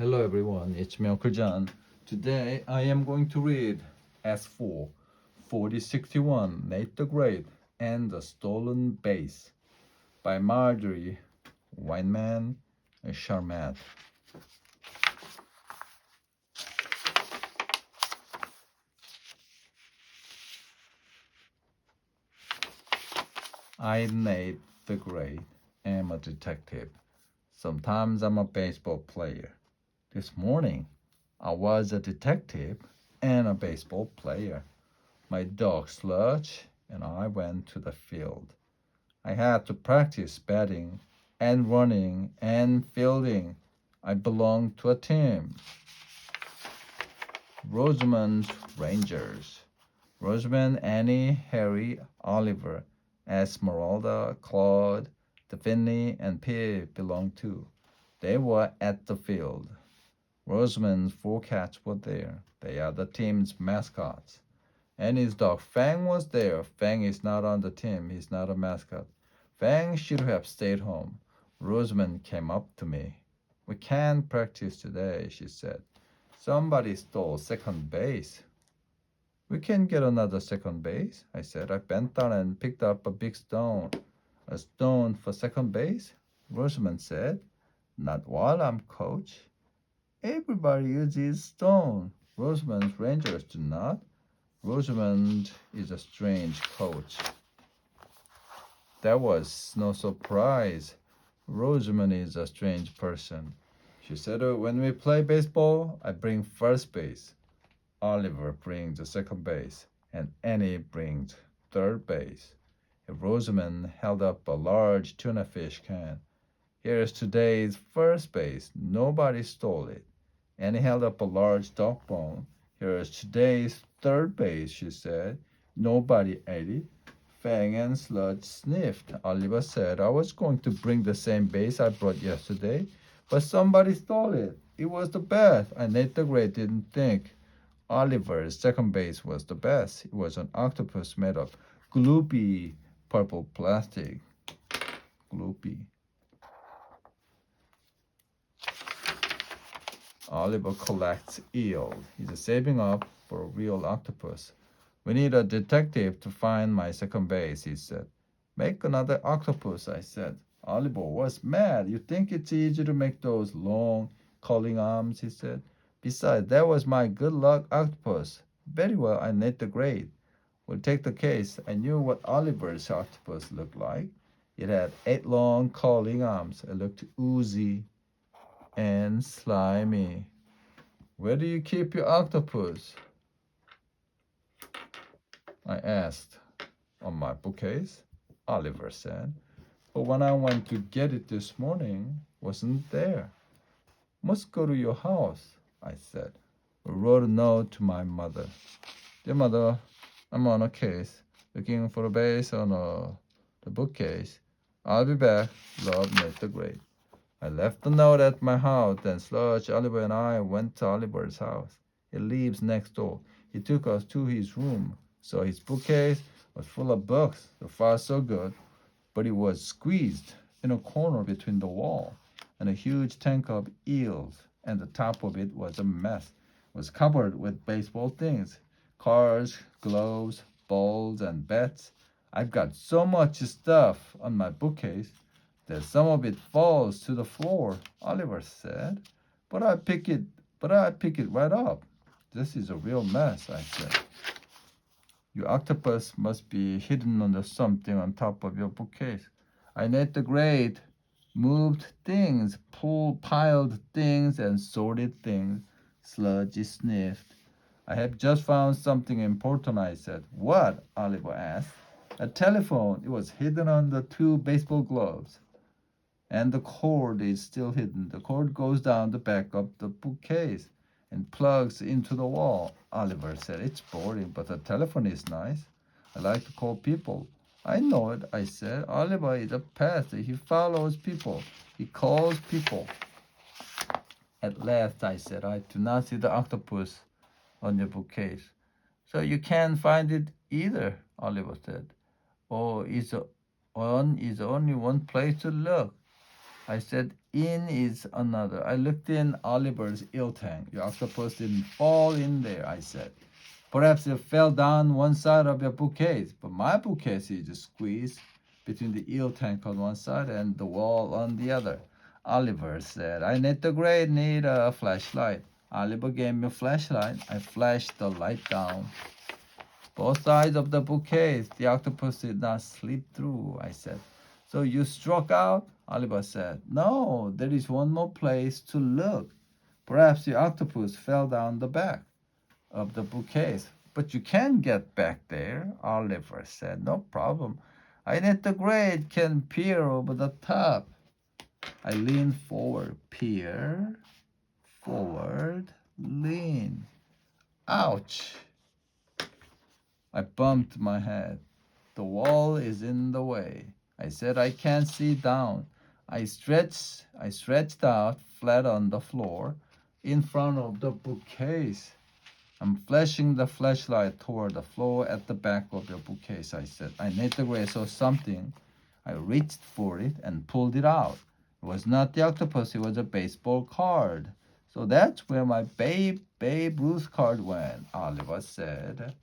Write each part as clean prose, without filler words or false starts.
Hello everyone, it's me Uncle John. Today I am going to read S4 4061 Nate the Great and the Stolen Base by Marjorie Weinman Charmat. I, Nate the Great, am a detective. Sometimes I'm a baseball player. This morning I was a detective and a baseball player. My dog Sludge and I went to the field. I had to practice batting and running and fielding. I belonged to a team. Rosamond Rangers. Rosamond, Annie, Harry, Oliver, Esmeralda, Claude, Daphne, and Pip belonged too. They were at the field. Rosamond's four cats were there. They are the team's mascots. Annie's dog Fang was there. Fang is not on the team. He's not a mascot. Fang should have stayed home. Rosamond came up to me. We can't practice today, she said. Somebody stole second base. We can get another second base, I said. I bent down and picked up a big stone. A stone for second base? Rosamond said. Not while I'm coach. Everybody uses stone. Rosamond's Rangers do not. Rosamond is a strange coach. That was no surprise. Rosamond is a strange person. She said, when we play baseball, I bring first base. Oliver brings the second base, and Annie brings third base. Rosamond held up a large tuna fish can. Here's today's first base. Nobody stole it. Annie held up a large dog bone. Here's today's third base, she said. Nobody ate it. Fang and Sludge sniffed. Oliver said, I was going to bring the same base I brought yesterday, but somebody stole it. It was the best. And Nate the Great didn't think Oliver's second base was the best. It was an octopus made of gloopy purple plastic. Gloopy. Oliver collects eels. He's saving up for a real octopus. We need a detective to find my second base, he said. Make another octopus, I said. Oliver was mad. You think it's easy to make those long, calling arms, he said. Besides, that was my good luck octopus. Very well, I Nate the Great. We'll take the case. I knew what Oliver's octopus looked like. It had 8 long, calling arms. It looked oozy and slimy. Where do you keep your octopus? I asked. On my bookcase, Oliver said. But when I went to get it this morning, wasn't there. Must go to your house, I said. I wrote a note to my mother. Dear mother, I'm on a case, looking for a base on the bookcase. I'll be back. Love, Nate the Great. I left the note at my house, then Sludge, Oliver, and I went to Oliver's house. He lives next door. He took us to his room. So his bookcase was full of books. So far, so good. But it was squeezed in a corner between the wall and a huge tank of eels, and the top of it was a mess. It was covered with baseball things, cards, gloves, balls, and bats. I've got so much stuff on my bookcase that some of it falls to the floor, Oliver said. But I pick it right up. This is a real mess, I said. Your octopus must be hidden under something on top of your bookcase. I Nate the Great moved things, piled things, and sorted things. Sludgy sniffed. I have just found something important, I said. What? Oliver asked. A telephone. It was hidden under 2 baseball gloves. And the cord is still hidden. The cord goes down the back of the bookcase and plugs into the wall. Oliver said, it's boring, but the telephone is nice. I like to call people. I know it, I said. Oliver is a pest. He follows people. He calls people. At last, I said, I do not see the octopus on your bookcase. So you can't find it either, Oliver said. Oh, is only one place to look. I said, in is another. I looked in Oliver's eel tank. Your octopus didn't fall in there, I said. Perhaps it fell down one side of your bookcase, but my bookcase is squeezed between the eel tank on one side and the wall on the other. Oliver said, I need a flashlight. Oliver gave me a flashlight. I flashed the light down both sides of the bookcase. The octopus did not slip through, I said. So you struck out? Oliver said. No, there is one more place to look. Perhaps the octopus fell down the back of the bookcase. But you can get back there, Oliver said. No problem. I net the grade can peer over the top. I leaned forward. Peer. Forward. Lean. Ouch. I bumped my head. The wall is in the way. I said I can't see down. I stretched out flat on the floor in front of the bookcase. I'm flashing the flashlight toward the floor at the back of your bookcase, I said. I immediately saw something. I reached for it and pulled it out. It was not the octopus, it was a baseball card. So that's where my Babe Ruth card went, Oliver said.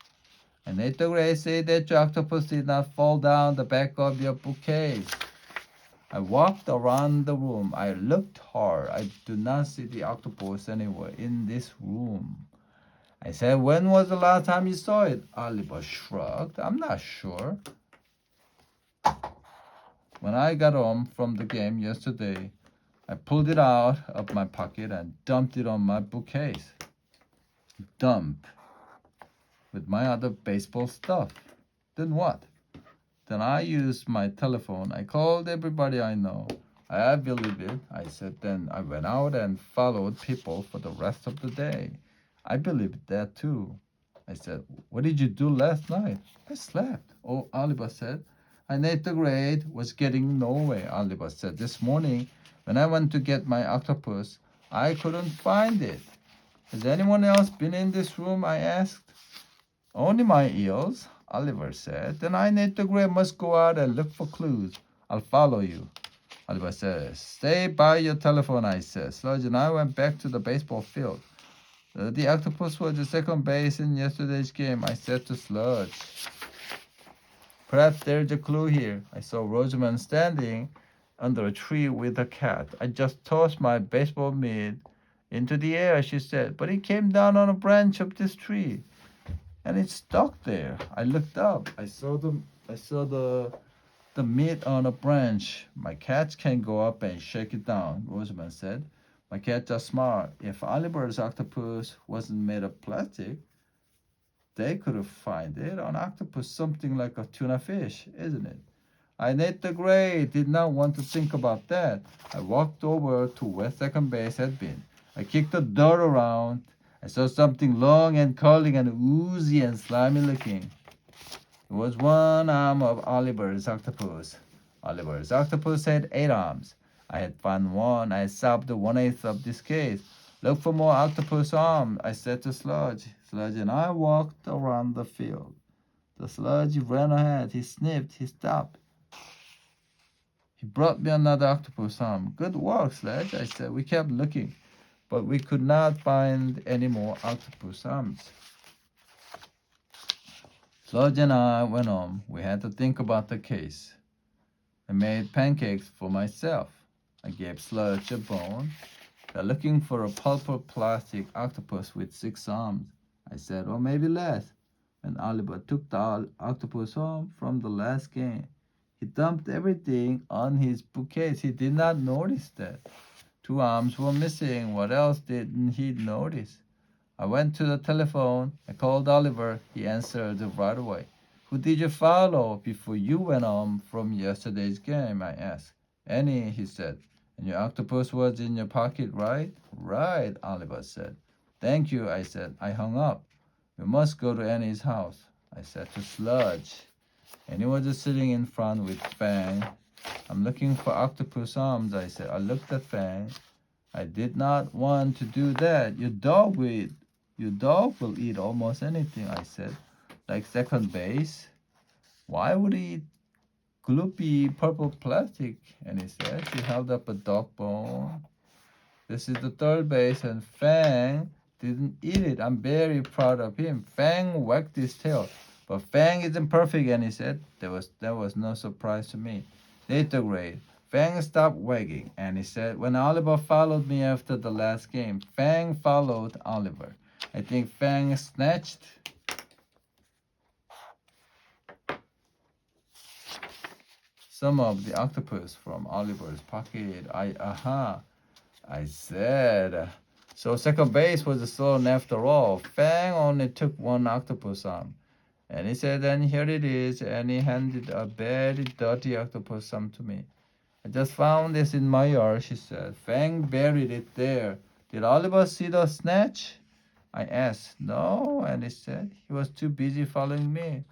And immediately said that your octopus did not fall down the back of your bookcase. I walked around the room. I looked hard. I do not see the octopus anywhere in this room. I said, when was the last time you saw it? Oliver shrugged. I'm not sure. When I got home from the game yesterday, I pulled it out of my pocket and dumped it on my bookcase. Dump. With my other baseball stuff. Then what? Then I used my telephone. I called everybody I know. I believe it, I said. Then I went out and followed people for the rest of the day. I believed that too. I said, what did you do last night? I slept. Oh, Oliver said. I made the grade was getting nowhere, Oliver said. This morning, when I went to get my octopus, I couldn't find it. Has anyone else been in this room? I asked. Only my eels, Oliver said. Then I need the grade must go out and look for clues. I'll follow you. Oliver said, stay by your telephone, I said. Sludge and I went back to the baseball field. The octopus was at second base in yesterday's game, I said to Sludge. Perhaps there's a clue here. I saw Rosamond standing under a tree with a cat. I just tossed my baseball mitt into the air, she said, but it came down on a branch of this tree, and it stuck there. I looked up. I saw the mitt on a branch. My cats can go up and shake it down, Rosamond said. My cats are smart. If Oliver's octopus wasn't made of plastic, they could have find it. An octopus, something like a tuna fish, isn't it? I Nate the Gray did not want to think about that. I walked over to where second base had been. I kicked the dirt around. I saw something long and curling and oozy and slimy looking. It was one arm of Oliver's octopus. Oliver's octopus had 8 arms. I had found one. I solved 1/8 of this case. Look for more octopus arms, I said to Sludge. Sludge and I walked around the field. The Sludge ran ahead. He sniffed. He stopped. He brought me another octopus arm. Good work, Sludge, I said. We kept looking, but we could not find any more octopus arms. Sludge and I went home. We had to think about the case. I made pancakes for myself. I gave Sludge a bone. They're looking for a pulper plastic octopus with 6 arms, I said, or maybe less. When Oliver took the octopus home from the last game, he dumped everything on his bookcase. He did not notice that 2 arms were missing. What else didn't he notice? I went to the telephone. I called Oliver. He answered right away. Who did you follow before you went home from yesterday's game? I asked. Annie, he said. And your octopus was in your pocket, right? Right, Oliver said. Thank you, I said. I hung up. We must go to Annie's house, I said to Sludge. Annie was just sitting in front with Fang. I'm looking for octopus arms, I said. I looked at Fang. I did not want to do that. Your dog will eat almost anything, I said. Like second base. Why would he eat gloopy purple plastic. And he said, she held up a dog bone. This is the third base, and Fang didn't eat it. I'm very proud of him. Fang wagged his tail. But Fang isn't perfect, and he said, that was no surprise to me. Later grade, Fang stopped wagging, and he said, when Oliver followed me after the last game, Fang followed Oliver. I think Fang snatched some of the octopus from Oliver's pocket. I said. So second base was stolen after all. Fang only took one octopus arm. And he said, and here it is. And he handed a very dirty octopus arm to me. I just found this in my yard, she said. Fang buried it there. Did Oliver see the snatch? I asked. No, and he said he was too busy following me.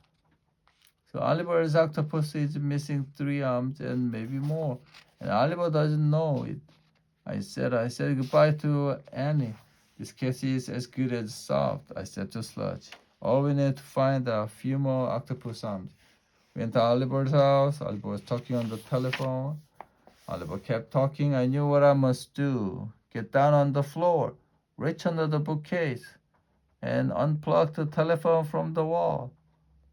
So Oliver's octopus is missing 3 arms and maybe more. And Oliver doesn't know it. I said goodbye to Annie. This case is as good as solved, I said to Sludge. All we need to find a few more octopus arms. We went to Oliver's house. Oliver was talking on the telephone. Oliver kept talking. I knew what I must do. Get down on the floor, reach under the bookcase, and unplug the telephone from the wall.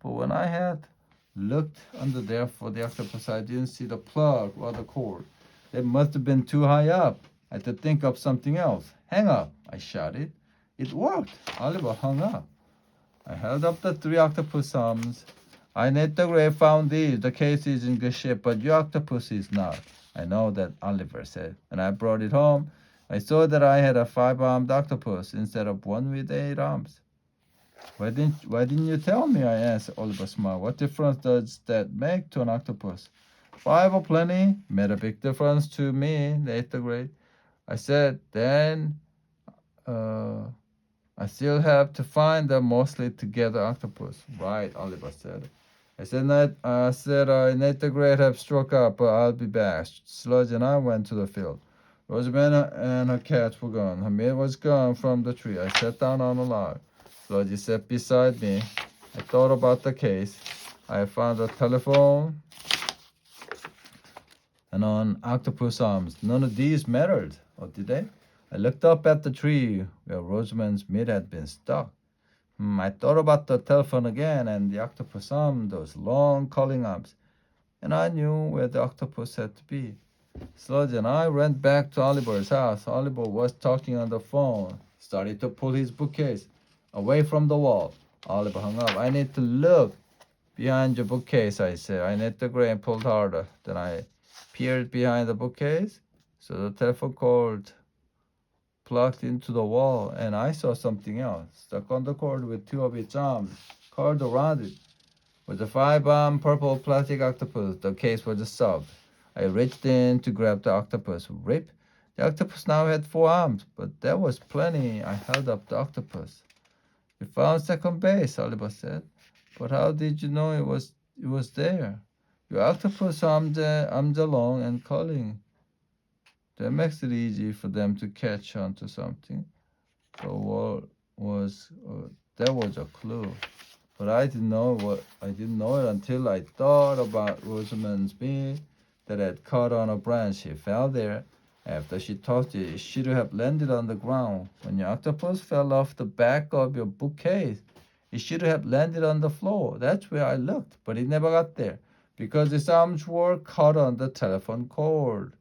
But when I had looked under there for the octopus, I didn't see the plug or the cord. They must have been too high up. I had to think of something else. Hang up, I shouted. It worked. Oliver hung up. I held up the 3 octopus arms. I net the grave found these. The case is in good shape, but your octopus is not. I know that, Oliver said. And I brought it home. I saw that I had a 5-armed octopus instead of one with 8 arms. Why didn't you tell me? I asked. Oliver smiled. What difference does that make to an octopus? 5 or plenty made a big difference to me in the 8th grade. I said, then I still have to find the mostly together octopus. Right, Oliver said. I said, in 8th grade have struck up, but I'll be back. Sludge and I went to the field. Rosamond and her cats were gone. Her maid was gone from the tree. I sat down on a log. Sludge sat beside me. I thought about the case. I found a telephone and on octopus arms. None of these mattered, or did they? I looked up at the tree where Rosamond's meat had been stuck. I thought about the telephone again and the octopus arm, those long calling arms, and I knew where the octopus had to be. Sludge and I ran back to Oliver's house. Oliver was talking on the phone. Started to pull his bookcase away from the wall. Oliver hung up. I need to look behind your bookcase, I said. I knit the gray and pulled harder. Then I peered behind the bookcase. So the telephone cord plugged into the wall, and I saw something else. Stuck on the cord with 2 of its arms, curled around it, was a 5-arm purple plastic octopus. The case was solved. I reached in to grab the octopus. Rip! The octopus now had 4 arms, but there was plenty. I held up the octopus. You found second base, Oliver said. But how did you know it was there? Your octopus arms along and calling. That makes it easy for them to catch on to something. So that was a clue. But I didn't know it until I thought about Rosamond's bee that had caught on a branch. She fell there. After she tossed it, it should have landed on the ground. When your octopus fell off the back of your bookcase, it should have landed on the floor. That's where I looked, but it never got there because its arms were caught on the telephone cord.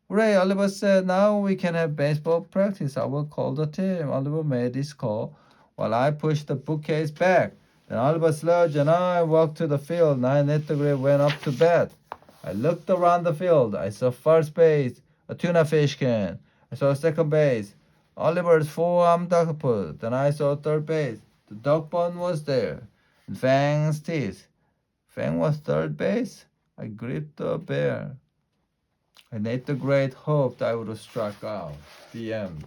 Hooray, Oliver said. Now we can have baseball practice. I will call the team. Oliver made his call while I pushed the bookcase back. Then Oliver, Sludge, and I walked to the field. 9 Nettergray went up to bat. I looked around the field. I saw first base, a tuna fish can. I saw second base, Oliver's 4-armed octopus. Then I saw third base. The dog bone was there, and Fang's teeth. Fang was third base. I gripped the bear. I made the great hope that I would have struck out. The end.